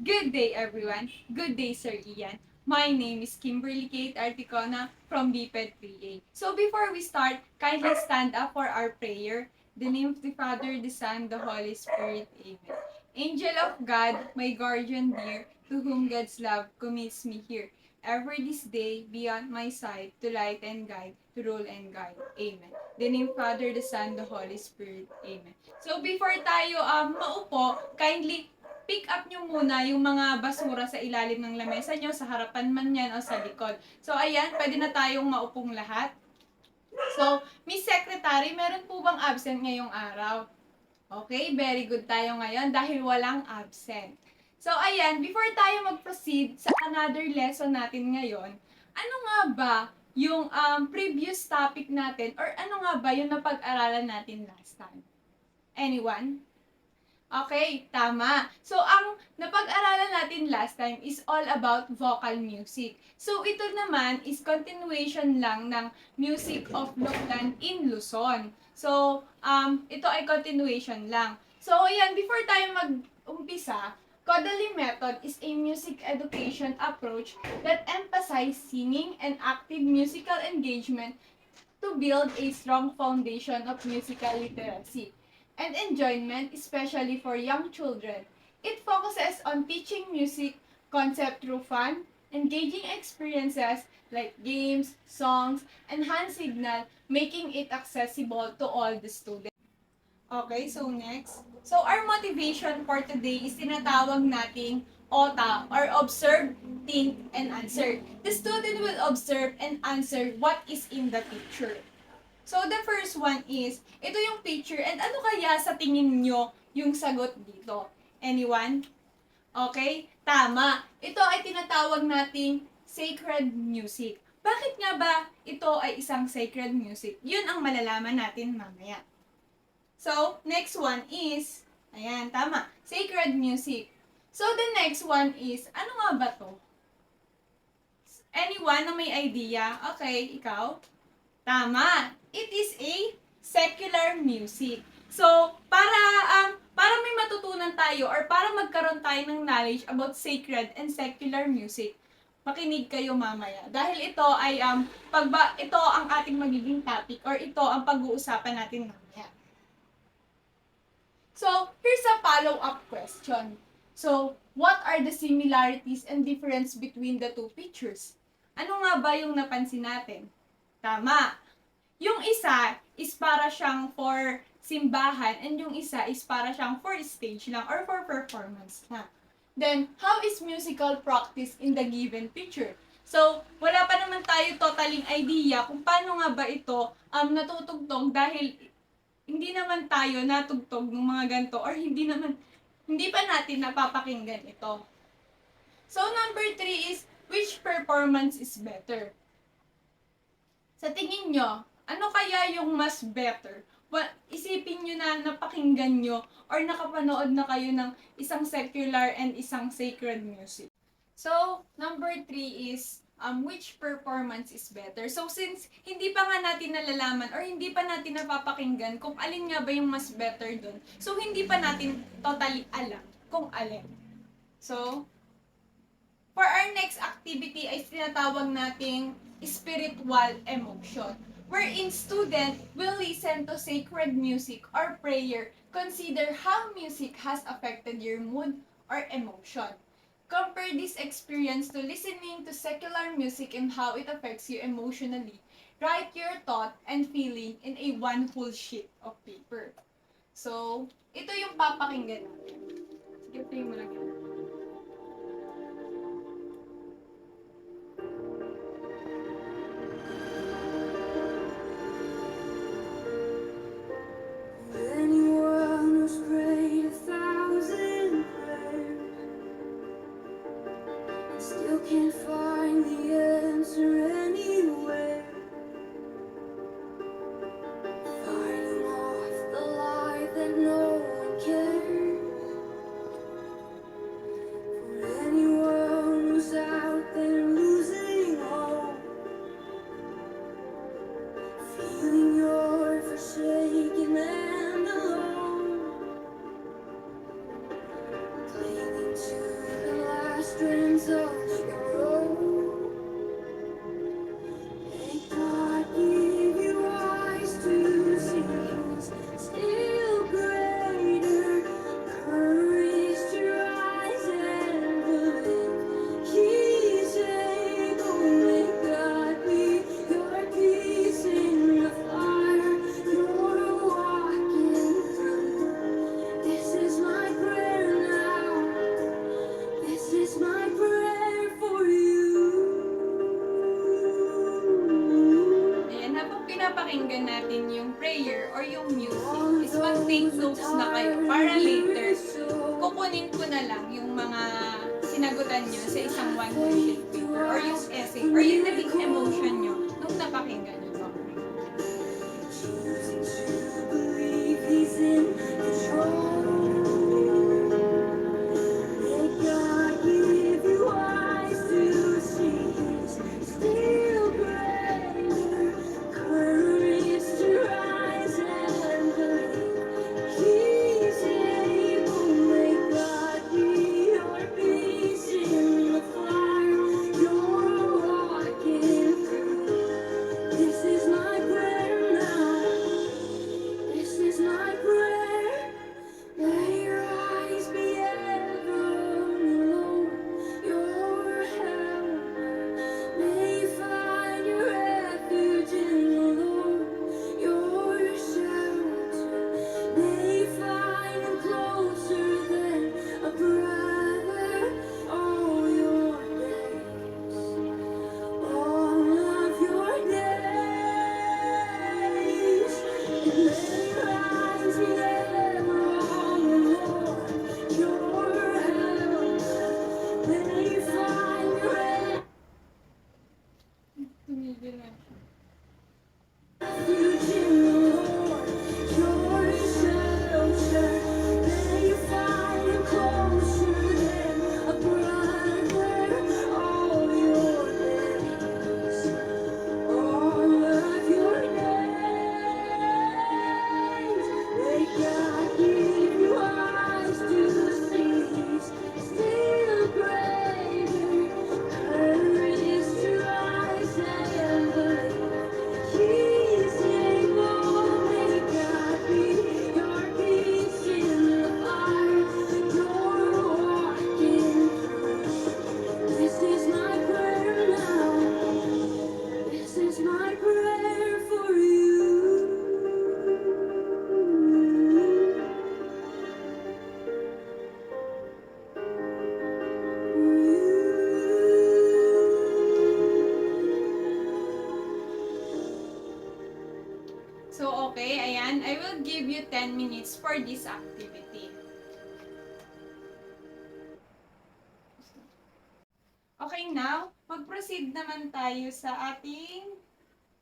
Good day, everyone. Good day, Sir Ian. My name is Kimberly Kate Articona from BPED 3A. So before we start, kindly stand up for our prayer. In the name of the Father, the Son, the Holy Spirit. Amen. Angel of God, my guardian dear, to whom God's love commits me here. Ever this day, be on my side, to light and guide, to rule and guide. Amen. In the name of Father, the Son, the Holy Spirit. Amen. So before tayo maupo, kindly pick up nyo muna yung mga basura sa ilalim ng lamesa nyo, sa harapan man yan o sa likod. So, ayan, pwede na tayong maupong lahat. So, Miss Secretary, meron po bang absent ngayong araw? Okay, very good tayo ngayon dahil walang absent. So, ayan, before tayo mag-proceed sa another lesson natin ngayon, ano nga ba yung previous topic natin or ano nga ba yung napag-aralan natin last time? Anyone? Okay, tama. So, ang napag-aralan natin last time is all about vocal music. So, ito naman is continuation lang ng Music of Luklan in Luzon. So, ito ay continuation lang. So, ayan, before tayo mag-umpisa, Kodali method is a music education approach that emphasizes singing and active musical engagement to build a strong foundation of musical literacy and enjoyment, especially for young children. It focuses on teaching music concept through fun, engaging experiences like games, songs, and hand signal, making it accessible to all the students. Okay, so next. So our motivation for today is tinatawag nating OTA or observe, think, and answer. The student will observe and answer what is in the picture. So the first one is, ito yung picture and ano kaya sa tingin nyo yung sagot dito? Anyone? Okay? Tama. Ito ay tinatawag nating sacred music. Bakit nga ba ito ay isang sacred music? Yun ang malalaman natin mamaya. So, next one is, ayan, tama, sacred music. So, the next one is, ano nga ba to? Anyone na may idea? Okay, ikaw? Tama. It is a secular music. So, para may matutunan tayo or para magkaroon tayo ng knowledge about sacred and secular music, makinig kayo mamaya. Dahil ito ay ito ang ating magiging topic or ito ang pag-uusapan natin mamaya. So, here's a follow-up question. So, what are the similarities and difference between the two pictures? Ano nga ba yung napansin natin? Tama. Yung isa is para siyang for simbahan and yung isa is para siyang for stage lang or for performance na. Then, how is musical practice in the given picture? So, wala pa naman tayo totaling idea kung paano nga ba ito natutugtog dahil hindi naman tayo natugtog ng mga ganito or hindi pa natin napapakinggan ito. So, number 3 is, which performance is better? Sa tingin nyo, ano kaya yung mas better? Well, isipin nyo na napakinggan nyo or nakapanood na kayo ng isang secular and isang sacred music. So, number 3 is, which performance is better? So, since hindi pa nga natin nalalaman or hindi pa natin napapakinggan kung alin nga ba yung mas better dun, so hindi pa natin totally alam kung alin. So, for our next activity ay tinatawag nating spiritual emotion, wherein student will listen to sacred music or prayer, consider how music has affected your mood or emotion. Compare this experience to listening to secular music and how it affects you emotionally. Write your thought and feeling in a one whole sheet of paper. So, ito yung papakinggan natin. Sige, play mo lang yan. Can't find the answer anywhere. Fighting off the lie that no one cares. natin yung prayer or yung music is mag-take notes na kayo para later kukunin ko na lang yung mga sinagutan nyo sa isang one worship paper or yung essay or yung naging emotion nyo nung napakinggan nyo to. Choosing to believe He's in control. Let God give you eyes to see He's still greater. Courage to rise and believe He's able. Let God be your peace in the fire you're walking through. This is my prayer now. This is my prayer. May your eyes be ever on the Lord, your helper. May you find your refuge in the Lord, your shelter. May you find Him closer than a brother all your days. All of your days, and may your eyes be ever on the Lord, your helper. May you find your Tumigil na. refuge in the Lord, your shelter. May you find Him closer than a brother all your days. All of your days, may God give you eyes to see He's still greater. Courage to rise and believe He's able. May God be your peace in the fire you're walking through. This is my prayer now. This is my prayer for you. So, okay, ayan. I will give you 10 minutes for this activity. Okay, now, mag-proceed naman tayo sa ating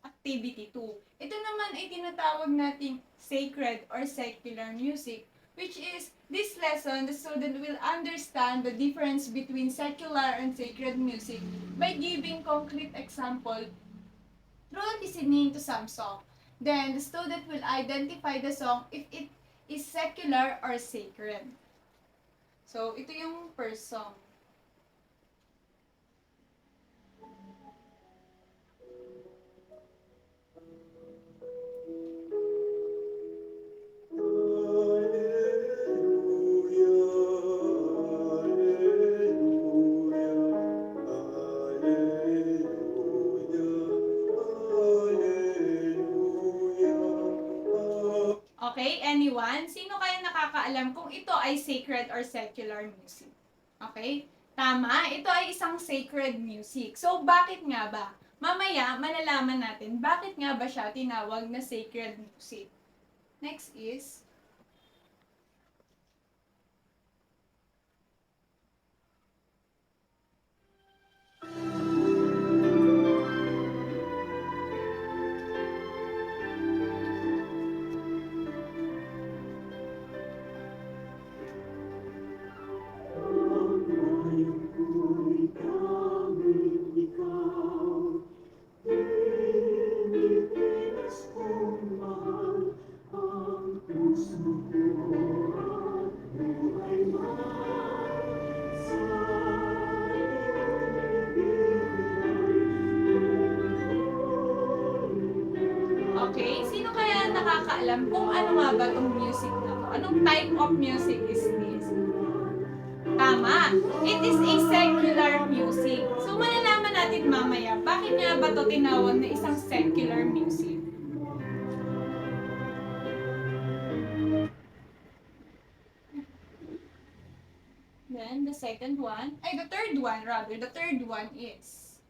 activity 2. Ito naman ay tinatawag nating sacred or secular music, which is this lesson, the student will understand the difference between secular and sacred music by giving concrete example through listening to some song. Then, the student will identify the song if it is secular or sacred. So, ito yung first song. Okay, anyone? Sino kaya nakakaalam kung ito ay sacred or secular music? Okay? Tama, ito ay isang sacred music. So, bakit nga ba? Mamaya, malalaman natin bakit nga ba siya tinawag na sacred music. Next is, okay, sino kaya nakakaalam kung ano nga ba itong music na to? Anong type of music is this? Tama, it is a secular music. So, malalaman natin mamaya, bakit nga ba to tinawag na isang secular music? Then, the third one is,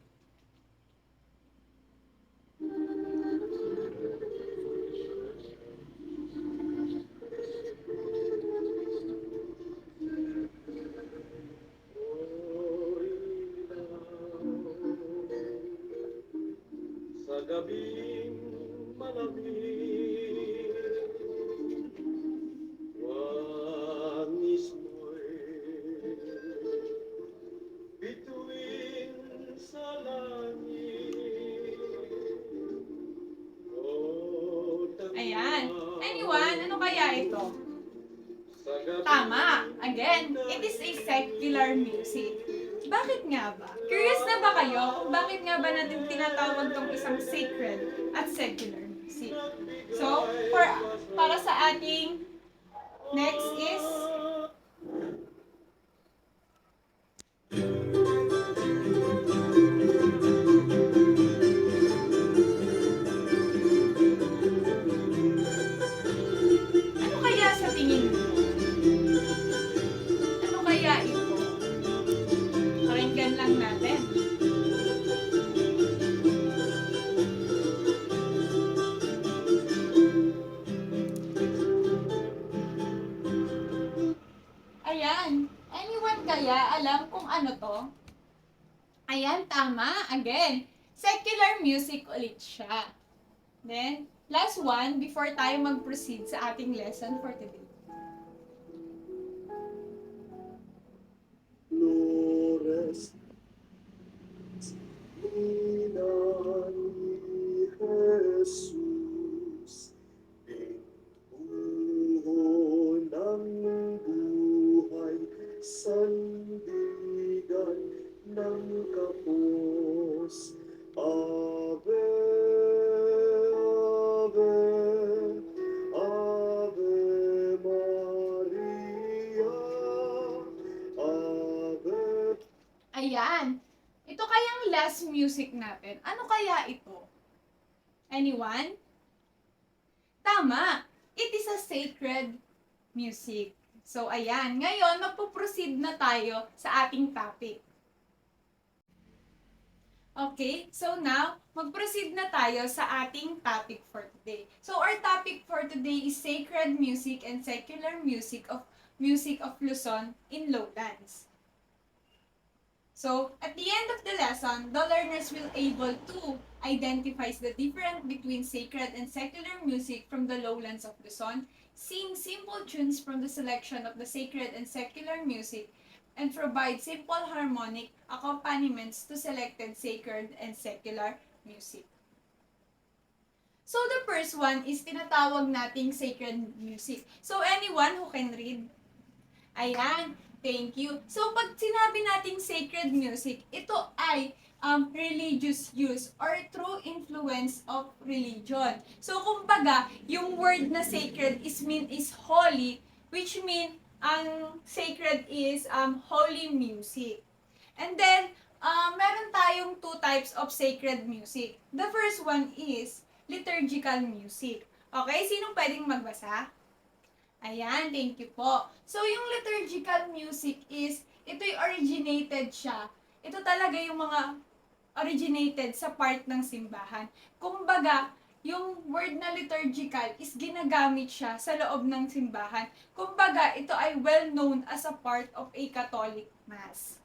gabing malamig, wangis mo'y bituin sa langit. O Ayan. Anyone, ano kaya ito? sa gabing Tama. Again, it is a secular music. Bakit nga ba? Curious na ba kayo kung bakit nga ba natin tinatawag tong isang sacred at secular music? So, para sa ating next is ano kaya sa tingin mo? Ano kaya ito? Pakinggan lang natin. Ayan. Anyone kaya alam kung ano to? Ayan, tama. Again, secular music ulit siya. Then, last one before tayo mag-proceed sa ating lesson for today. Flores ina ni Jesus, pintuho ng buhay, sandigan ng kapos. Ave, Ave, Ave Maria, Ave. Ayan. Ito kayang last music natin. Ano kaya ito? Anyone? Tama. It is a sacred music. So, ayan. Ngayon, magpo-proceed na tayo sa ating topic. Okay, so now, mag-proceed na tayo sa ating topic for today. So, our topic for today is sacred music and secular music of Luzon in Lowlands. So, at the end of the lesson, the learners will able to identify the difference between sacred and secular music from the lowlands of Luzon, sing simple tunes from the selection of the sacred and secular music, and provide simple harmonic accompaniments to selected sacred and secular music. So, the first one is tinatawag nating sacred music. So, anyone who can read? Ayan, thank you. So, pag sinabi nating sacred music, ito ay religious use or true influence of religion. So, kumbaga, yung word na sacred is holy, which mean ang sacred is holy music. And then, meron tayong two types of sacred music. The first one is liturgical music. Okay, sinong pwedeng magbasa? Ayan, thank you po. So, yung liturgical music is, ito'y originated siya. Ito talaga yung mga originated sa part ng simbahan. Kumbaga, yung word na liturgical is ginagamit siya sa loob ng simbahan. Kumbaga, ito ay well known as a part of a Catholic Mass.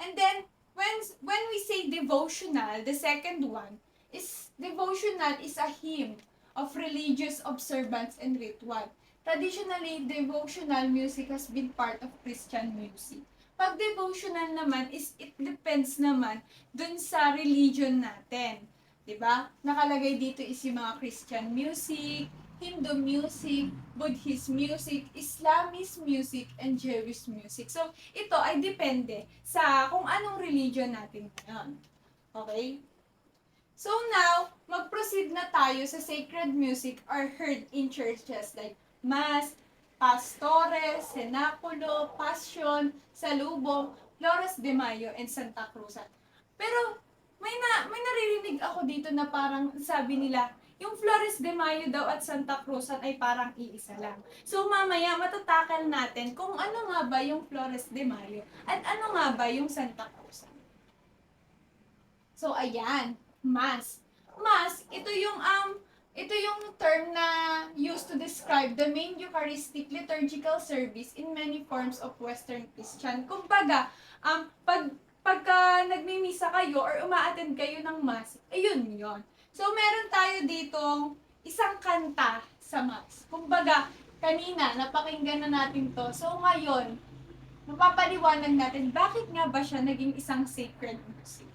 And then, when we say devotional, the second one, is devotional is a hymn of religious observance and ritual. Traditionally, devotional music has been part of Christian music. Pag devotional naman is it depends naman dun sa religion natin. 'Di ba? Nakalagay dito is yung mga Christian music, Hindu music, Buddhist music, Islamist music, and Jewish music. So, ito ay depende sa kung anong religion natin ngayon. Okay? So now, mag-proceed na tayo sa sacred music are heard in churches like Mass, Pastores, Cenaculo, Passion, Salubong, Flores de Mayo, and Santa Cruz. Pero may naririnig ako dito na parang sabi nila, yung Flores de Mayo daw at Santa Cruz ay parang iisa lang. So mamaya matatakal natin kung ano nga ba yung Flores de Mayo at ano nga ba yung Santa Cruz. So ayan, Mass. Mass, ito yung term na used to describe the main Eucharistic liturgical service in many forms of Western Christian. Kumbaga, pag pagka nagmimisa kayo or umaattend kayo ng mass, ayun yon. So, meron tayo ditong isang kanta sa mass. Kumbaga, kanina, napakinggan na natin to. So, ngayon, mapapaliwanag natin bakit nga ba siya naging isang sacred music.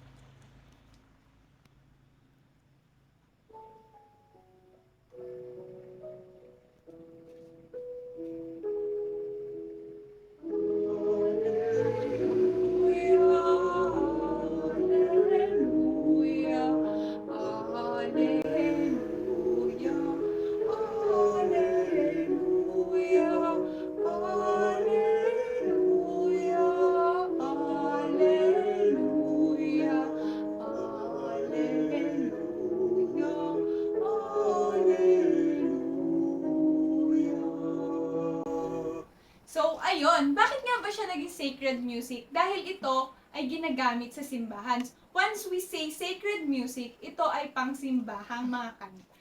So, ayun. Bakit nga ba siya naging sacred music? Dahil ito ay ginagamit sa simbahan. Once we say sacred music, ito ay pangsimbahang mga kanta.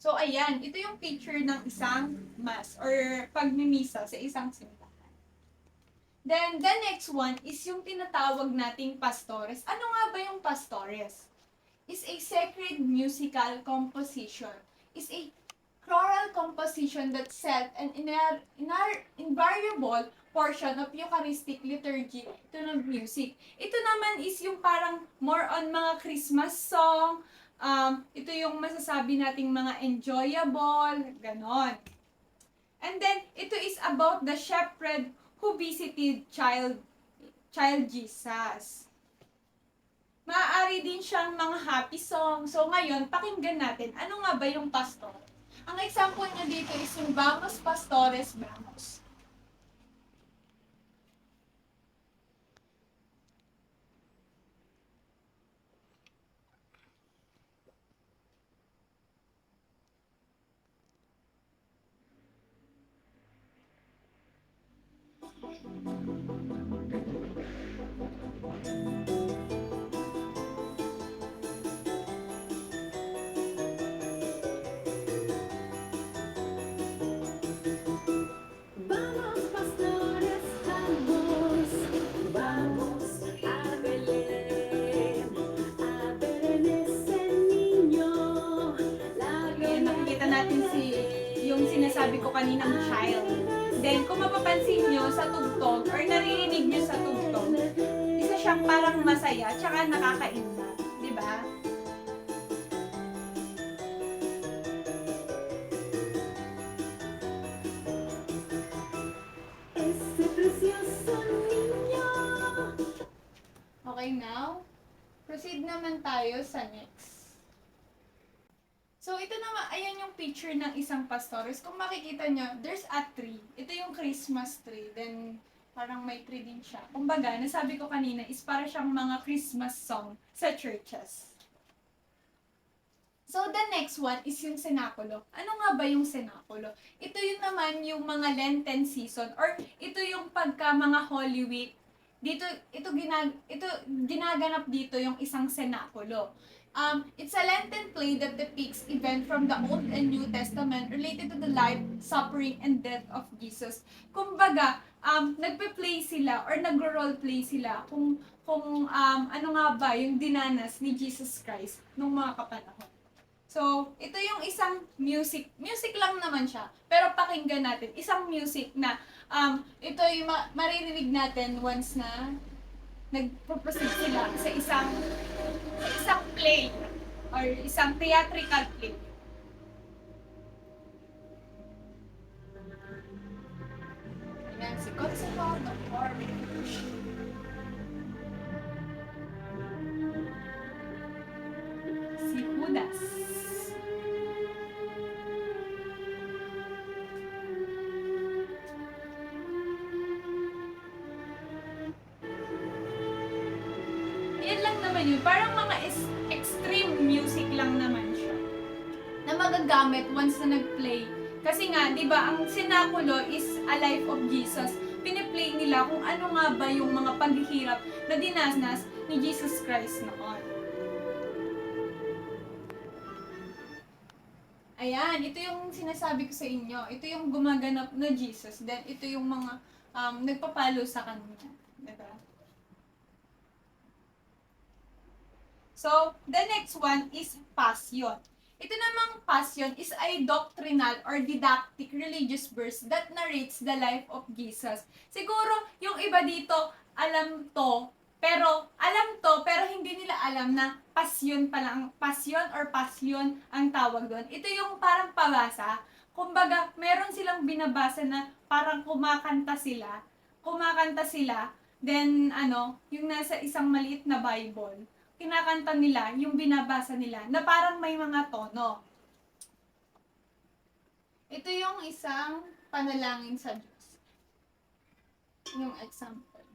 So, ayan. Ito yung picture ng isang mass or pagmimisa sa isang simbahan. Then, the next one is yung tinatawag nating pastores. Ano nga ba yung pastores? Is a sacred musical composition. Is a choral composition that set an invariable portion of Eucharistic liturgy to the music. Ito naman is yung parang more on mga Christmas song. Ito yung masasabi nating mga enjoyable, ganon. And then, ito is about the shepherd who visited child Jesus. Maaari din siyang mga happy song. So ngayon, pakinggan natin, ano nga ba yung pastor? Ang example niya dito is yung Vamos Pastores Vamos. Vamos, pastores, vamos, vamos a Belén ese niño, la Yun, nakikita natin yung sinasabi ko kaninang child. Then, kung mapapansin nyo sa tugtog or naririnig nyo sa tugtog, isa siyang parang masaya tsaka nakakainda. Di ba? ese precioso niño. Okay, now, proceed naman tayo sa next. So, ito naman, ayan yung picture ng isang pastores. Kung makikita nyo, there's a tree. Ito yung Christmas tree. Then, parang may tree din siya. Kumbaga, nasabi ko kanina, is para siyang mga Christmas song sa churches. So, the next one is yung senakulo. Ano nga ba yung senakulo? Ito yun naman yung mga Lenten season or ito yung pagka mga Holy Week. Ito ginaganap dito yung isang senakulo. It's a Lenten play that depicts event from the Old and New Testament related to the life, suffering, and death of Jesus. Kumbaga, nagpe-play sila or nagro-role-play sila kung ano nga ba yung dinanas ni Jesus Christ nung mga kapanahon. So, ito yung isang music lang naman siya, pero pakinggan natin, isang music na, ito yung maririnig natin once na nagpo-proceed sila sa isang play or isang theatrical play. Ayan, si Consuelo ng Orange. Si Judas. Yan lang naman yun. Parang mga extreme music lang naman siya. Na magagamit once na nag-play. Kasi nga, di ba, ang senakulo is a life of Jesus. Piniplay nila kung ano nga ba yung mga paghihirap na dinanas ni Jesus Christ noon. Ayan, ito yung sinasabi ko sa inyo. Ito yung gumaganap na Jesus. Then, ito yung mga nagpapalo sa kanya. Diba? So, the next one is passion. Ito namang passion is a doctrinal or didactic religious verse that narrates the life of Jesus. Siguro, yung iba dito, alam to, pero hindi nila alam na passion pa lang, passion ang tawag doon. Ito yung parang pabasa. Kumbaga, meron silang binabasa na parang kumakanta sila, then yung nasa isang maliit na Bible kinakanta nila, yung binabasa nila, na parang may mga tono. Ito yung isang panalangin sa Diyos. Yung example.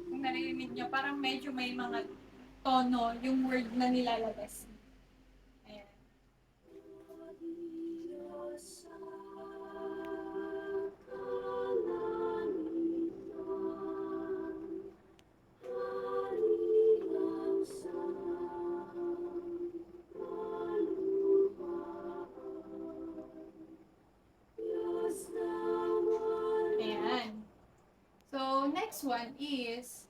Kung narinig nyo, parang medyo may mga tono yung word na nilalabas. Ayan. Ayan. So, next one is,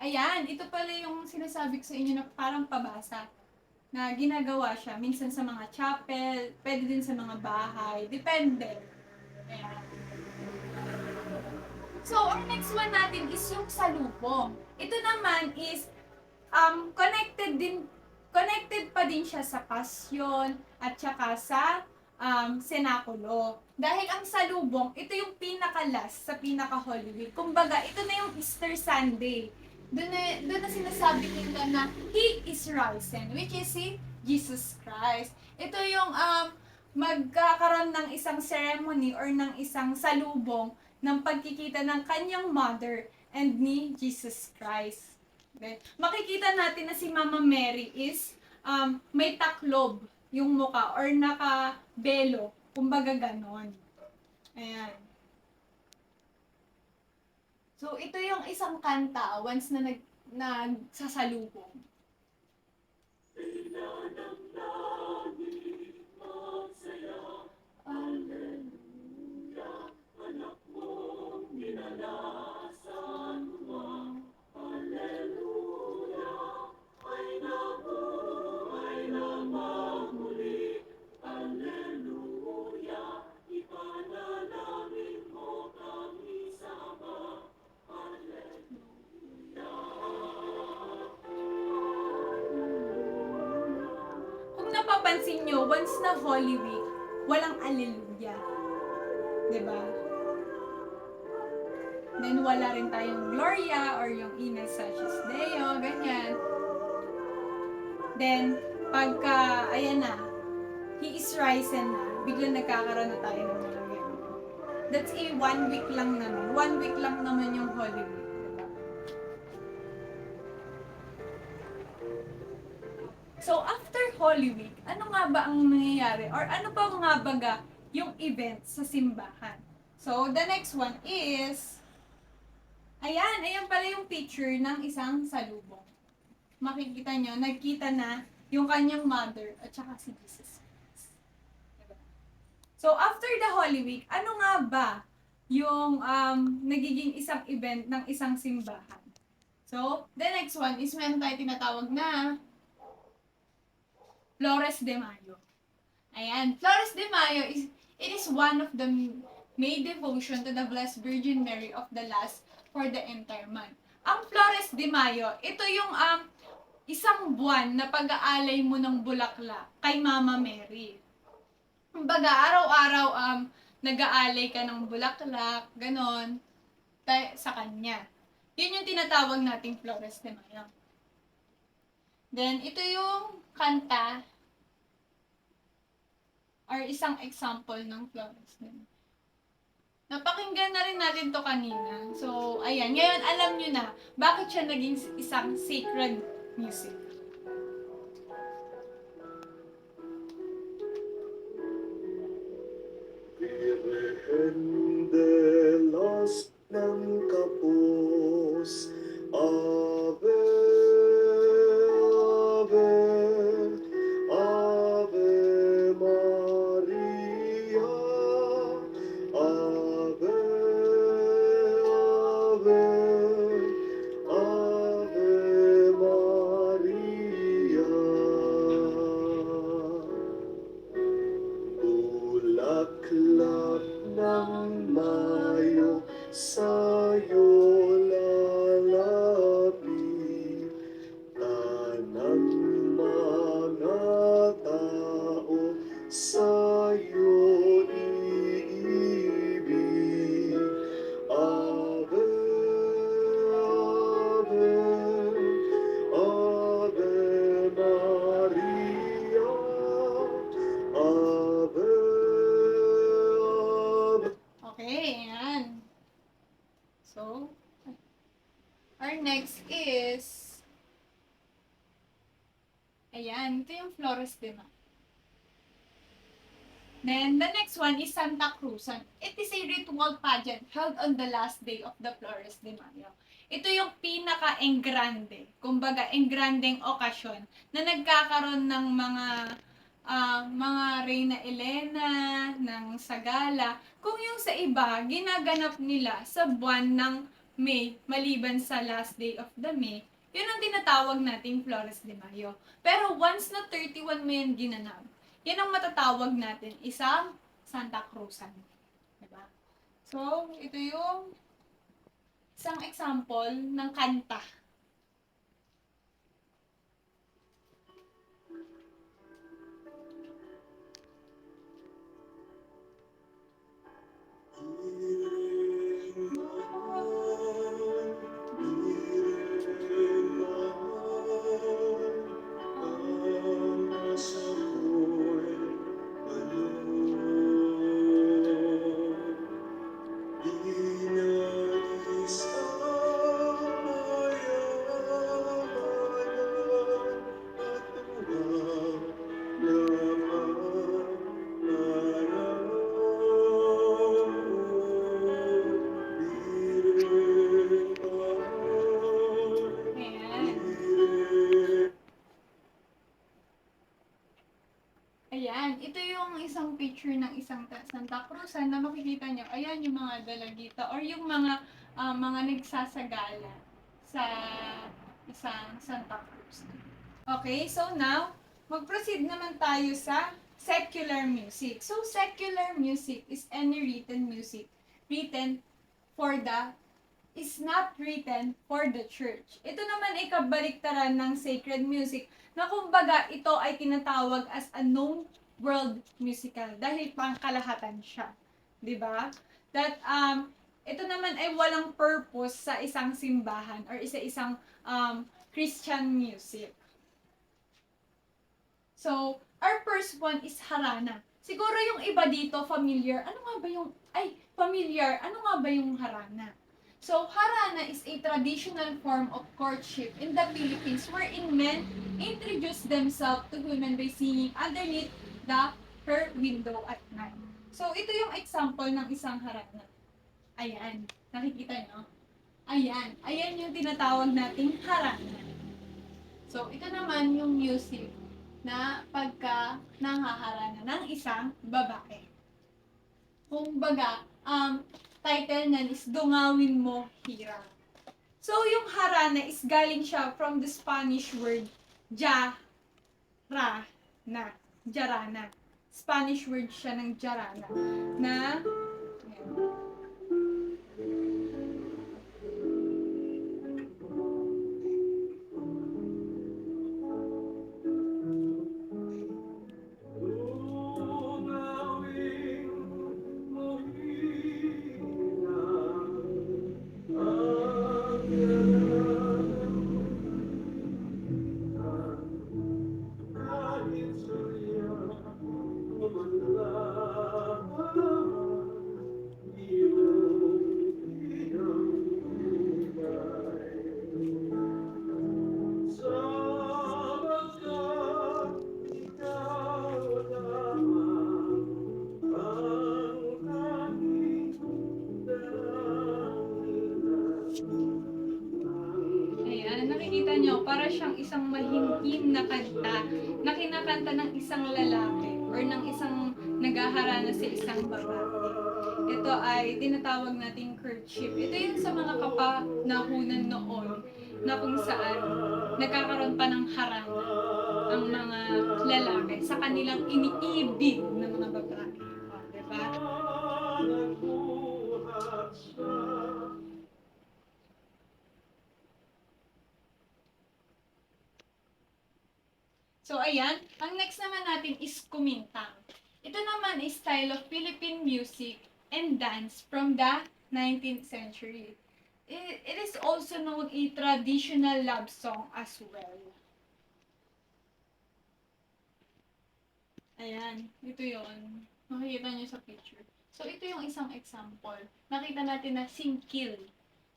ayan, ito pala yung sinasabi ko sa inyo na parang pabasa na ginagawa siya minsan sa mga chapel, pwede din sa mga bahay, depende. Ayan. So, ang next one natin is yung salubong. Ito naman is connected pa din siya sa pasyon at saka sa senakulo. Dahil ang salubong, ito yung pinaka-last sa pinaka-Holy Week. Kumbaga, ito na yung Easter Sunday. Doon na sinasabi nila na He is risen, which is si Jesus Christ. Ito yung magkakaroon ng isang ceremony or ng isang salubong ng pagkikita ng kanyang mother and ni Jesus Christ. Okay? Makikita natin na si Mama Mary is may taklob yung muka or nakabelo. Kumbaga ganon. Ayan. So, ito yung isang kanta once na nagsasalubong. Kung napapansin nyo, once na Holy Week, walang Alleluia. Diba? Then, wala rin tayong Gloria or yung Ina Sanctus Deo, ganyan. Then, pagka, ayan na, He is risen na, biglang nagkakaroon na tayo ng mga ganyan. That's a 1 week lang naman. 1 week lang naman yung Holy Week. Diba? So, after Holy Week, ano nga ba ang nangyayari? Or ano pa nga baga yung event sa simbahan? So, the next one is, ayan pala yung picture ng isang salubong. Makikita nyo, nagkita na yung kanyang mother at saka si Jesus Christ. Diba? So, after the Holy Week, ano nga ba yung nagiging isang event ng isang simbahan? So, the next one is meron tayo tinatawag na Flores de Mayo. Ayan, Flores de Mayo it is one of the May devotion to the Blessed Virgin Mary of the Last for the entire month. Ang Flores de Mayo, ito yung isang buwan na pag-aalay mo ng bulaklak kay Mama Mary. Kumbaga, araw-araw nag-aalay ka ng bulaklak, ganon, sa kanya. Yun yung tinatawag nating Flores de Mayo. Then, ito yung kanta or isang example ng Flores de Mayo. Napakinggan na rin natin to kanina. So, ayan. Ngayon, alam nyo na bakit siya naging isang sacred music. Virgen del sa'yo lalapit, tanang mga tao sa'yo iibig. Ave, Ave, Ave Maria, Ave, Ave. Okay, ayan. So, our next is, ayan, ito yung Flores de Mayo. Then, the next one is Santa Cruzan. It is a ritual pageant held on the last day of the Flores de Mayo. Ito yung pinaka-engrande, kumbaga engrandeng okasyon na nagkakaroon ng mga Reyna Elena, ng Sagala. Kung yung sa iba, ginaganap nila sa buwan ng May, maliban sa last day of the May, yun ang tinatawag nating Flores de Mayo. Pero once na 31 May yung ginanap, yan ang matatawag natin isang Santa Cruzan. Diba? So, ito yung isang example ng kanta. Ayan. Ayan, ito yung isang picture ng isang Santa Cruzan na makikita nyo. Ayan yung mga dalagita or yung mga nagsasagala sa isang Santa Cruz. Okay, so now, mag-proceed naman tayo sa secular music. So, secular music is any written music written for the is not written for the church. Ito naman ay kabaliktaran ng sacred music na kumbaga ito ay tinatawag as a known world musical dahil pangkalahatan siya. 'Di ba? That ito naman ay walang purpose sa isang simbahan or isa-isang Christian music. So, our first one is harana. Siguro yung iba dito familiar. Familiar. Ano nga ba yung harana? So, harana is a traditional form of courtship in the Philippines wherein men introduce themselves to women by singing underneath her window at night. So, ito yung example ng isang harana. Ayan. Nakikita nyo? Ayan. Ayan yung tinatawag nating harana. So, ito naman yung music na pagka nangaharana ng isang babae. Kung baga, title nan is Dungawin Mo Hirang. So, yung harana is galing siya from the Spanish word jarana. Spanish word siya ng jarana. Na, ayan. Ayan, nakikita nyo, para siyang isang mahinhin na kanta na kinakanta ng isang lalaki or ng isang naghaharana sa isang babae. Ito ay tinatawag nating courtship. Ito yun sa mga kapanahunan noon na kung saan nagkakaroon pa ng harana ang mga lalaki sa kanilang iniibig na mga babae. O, diba? So, ayan. Ang next naman natin is kumintang. Ito naman is style of Philippine music and dance from the 19th century. It is also known a traditional love song as well. Ayan, ito yon. Makikita niyo sa picture. So, ito yung isang example. Nakita natin na singkil.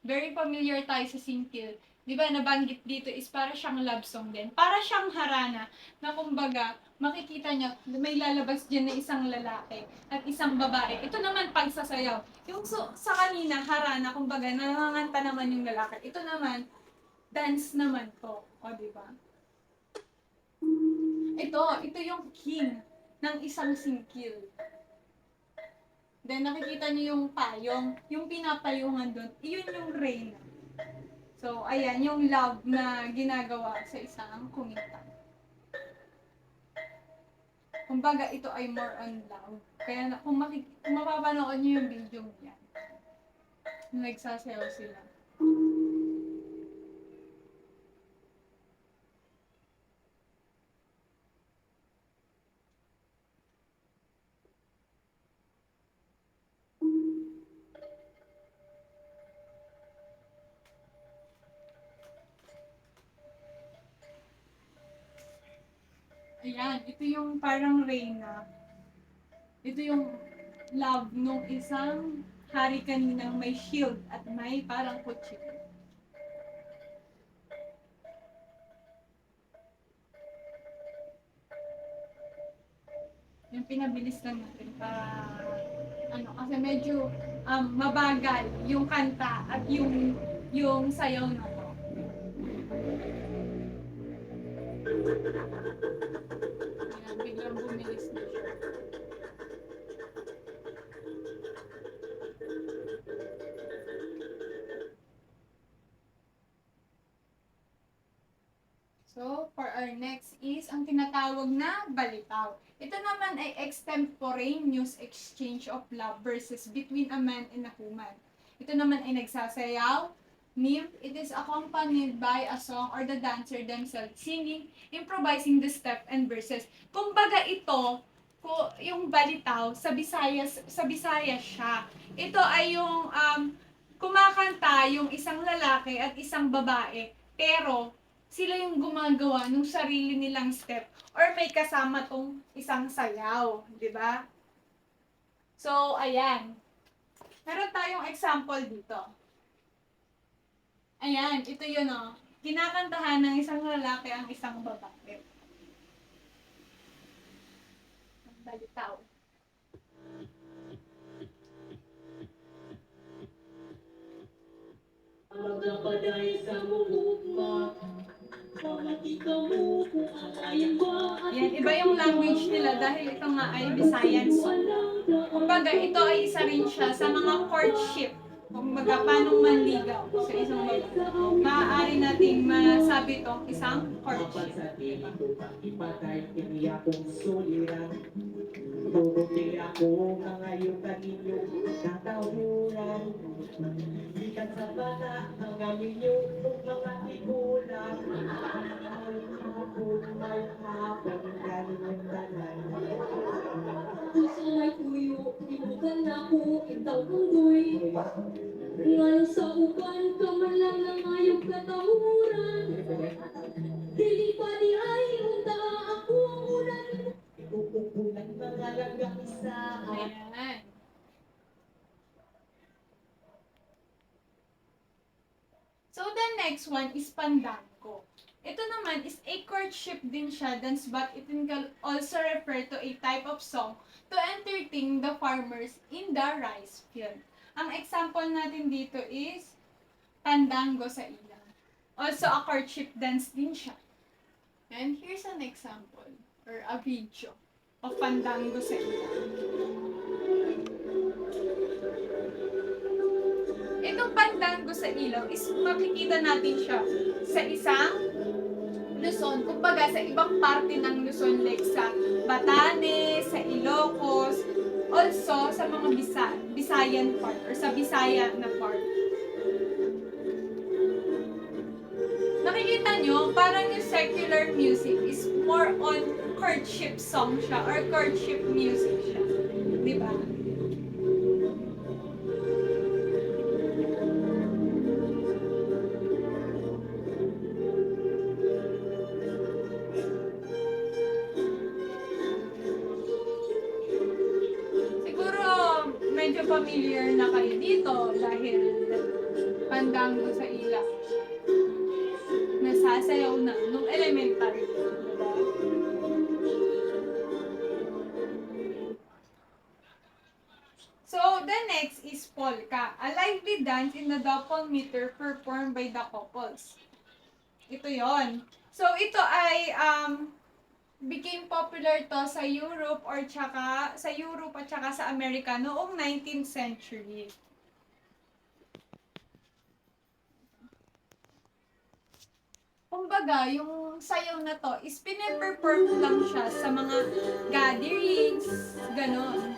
Very familiar tayo sa singkil. Di ba, nabanggit dito is para siyang love song din. Para siyang harana na kumbaga, makikita nyo, may lalabas dyan na isang lalaki at isang babae. Ito naman pagsasayaw. Yung sa kanina, harana, kumbaga, nanganganta naman yung lalaki. Ito naman, dance naman to. O, di ba? Ito yung king ng isang singkil. Then, nakikita niyo yung payong, yung pinapayungan doon, iyon yung reyna. So, ayan, yung love na ginagawa sa isang kumintang. Kumbaga, ito ay more on love. Kaya kung mapapanood niyo yung video niyan, nagsasayaw sila. Ayan, ito yung parang reyna. Ito yung love nung isang hari kaninang may shield at may parang kutsilo. Yung pinabilis lang natin para kasi medyo mabagal yung kanta at yung sayaw na to. Ayan, biglang bumilis na siya. So, for our next is ang tinatawag na balitaw. Ito naman ay extemporaneous exchange of love verses between a man and a woman. Ito naman ay nagsasayaw, nymph. It is accompanied by a song or the dancer themselves singing, improvising the step and verses. Kumbaga ito, yung balitaw, sa Bisaya siya. Ito ay yung kumakanta yung isang lalaki at isang babae, pero sila yung gumagawa ng sarili nilang step or may kasama tong isang sayaw, di ba? So, ayan. Meron tayong example dito. Ayan, ito yun Kinakantahan ng isang lalaki ang isang babae. Ang balitaw. Magapaday sa mukma. Yan, iba yung language nila dahil ito nga ay Visayan song. Kumbaga, ito ay isa rin siya sa mga courtship. Kumbaga, paano manligaw sa isang babae. Maaari nating masabi itong isang courtship. Bumukli ako ngayon kaninyo katawuran. Ikan sa bata ang aminyo mga igulang. May hapon galing tanan. Puso may tuyo, inukan ako, itaw kunggoy. Ngayon sa uban, kamalang nangayog katawuran. Dili pa di ay unta ako ang ulan. Kukukulan mga langgang isa. Ayan. So, the next one is pandango. Ito naman is a courtship din siya, dance, but it can also refer to a type of song to entertain the farmers in the rice field. Ang example natin dito is pandango sa ilang. Also, a courtship dance din siya. And here's an example or a video of pandango sa ilang. Itong pandango sa ilaw is makikita natin siya sa isang Luzon. Kumbaga sa ibang parte ng Luzon like sa Batanes, sa Ilocos, also sa mga Bisayan part or sa Bisaya na part. Nakikita nyo, parang yung secular music is more on courtship song siya or courtship music siya. Di ba? Siguro, medyo familiar na kayo dito dahil Pandango sa Ila. Nasasayaw na nung elementary. Diba? So, the next is polka, a lively dance in the double meter performed by the couples. Ito yon. So, ito ay became popular to sa Europe at saka sa Amerika noong 19th century. Kumbaga, yung sayaw na to is pine-perform lang siya sa mga gatherings, ganon.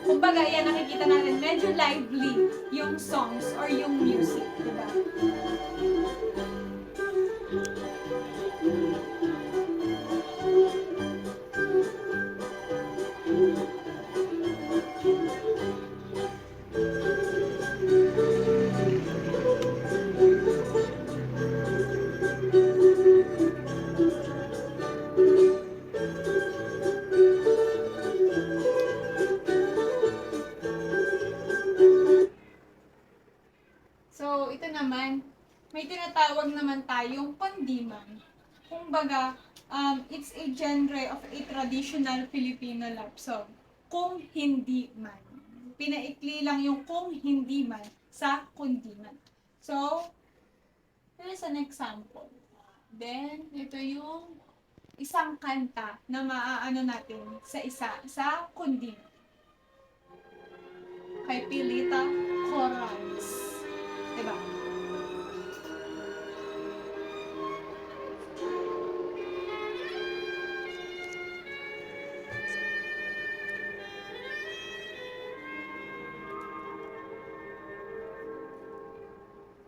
Kumbaga, yan nakikita natin, medyo lively yung songs or yung music, diba? So, ito naman, may tinatawag naman tayong pandiman. Kumbaga, it's a genre of a traditional Filipino love song. Kung hindi man. Pinaikli lang yung kung hindi man sa kundi man. So, here's an example. Then, ito yung isang kanta na maaano natin sa kundi man. Kay Pilita Chorals. Diba?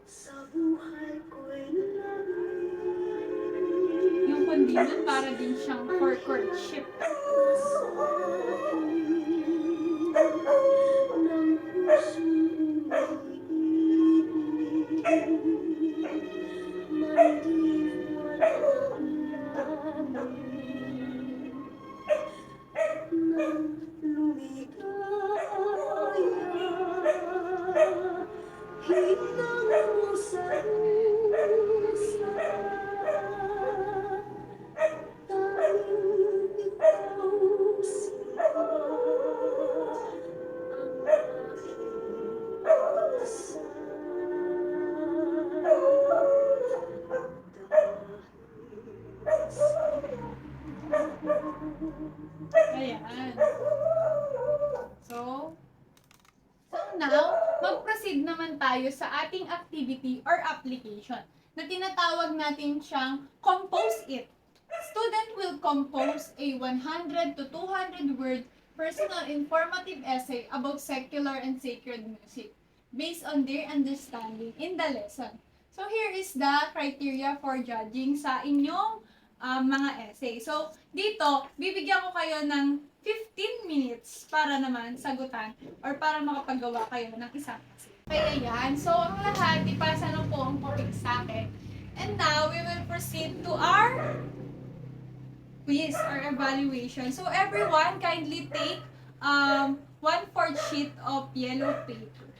Sa buhay ko'y Yung condition para din siyang for courtship. ng pusong madiwalang langit nang lumigaya hinang mo sa rusa tanging ikaw siya ang aking asa Ayan. So now, mag-proceed naman tayo sa ating activity or application na tinatawag natin siyang compose it. Student will compose a 100 to 200 word personal informative essay about secular and sacred music based on their understanding in the lesson. So here is the criteria for judging sa inyong mga essay. So dito, bibigyan ko kayo ng 15 minutes para naman sagutan or para makapagawa kayo ng isang essay. Okay, ayan. So ang lahat, ipasa na po ang topic sa akin. And now, we will proceed to our quiz or evaluation. So everyone, kindly take 1/4 sheet of yellow paper.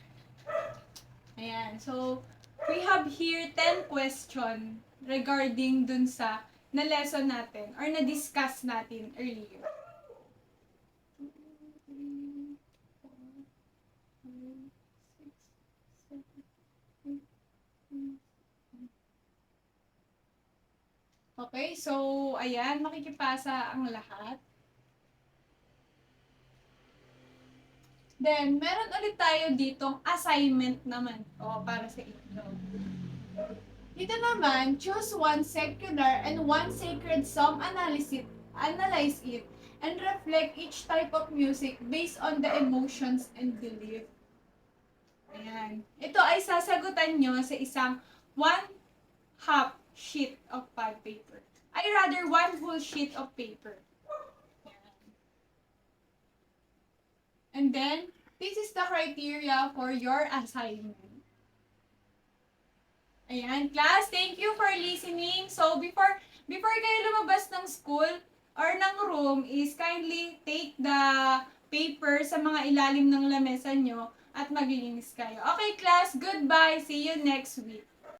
Ayan. So, we have here 10 question regarding dun sa na lesson natin or na-discuss natin earlier. Okay, so ayan, makikipasa ang lahat. Then, meron ulit tayo ditong assignment naman para sa inyo. Dito naman, choose one secular and one sacred song, analyze it, and reflect each type of music based on the emotions and belief. Ayan. Ito ay sasagutan nyo sa isang 1/2 sheet of pad paper. I rather one whole sheet of paper. And then, this is the criteria for your assignment. Ayan, class, thank you for listening. So, before kayo lumabas ng school or ng room is kindly take the paper sa mga ilalim ng lamesa nyo at maglinis kayo. Okay, class, goodbye. See you next week.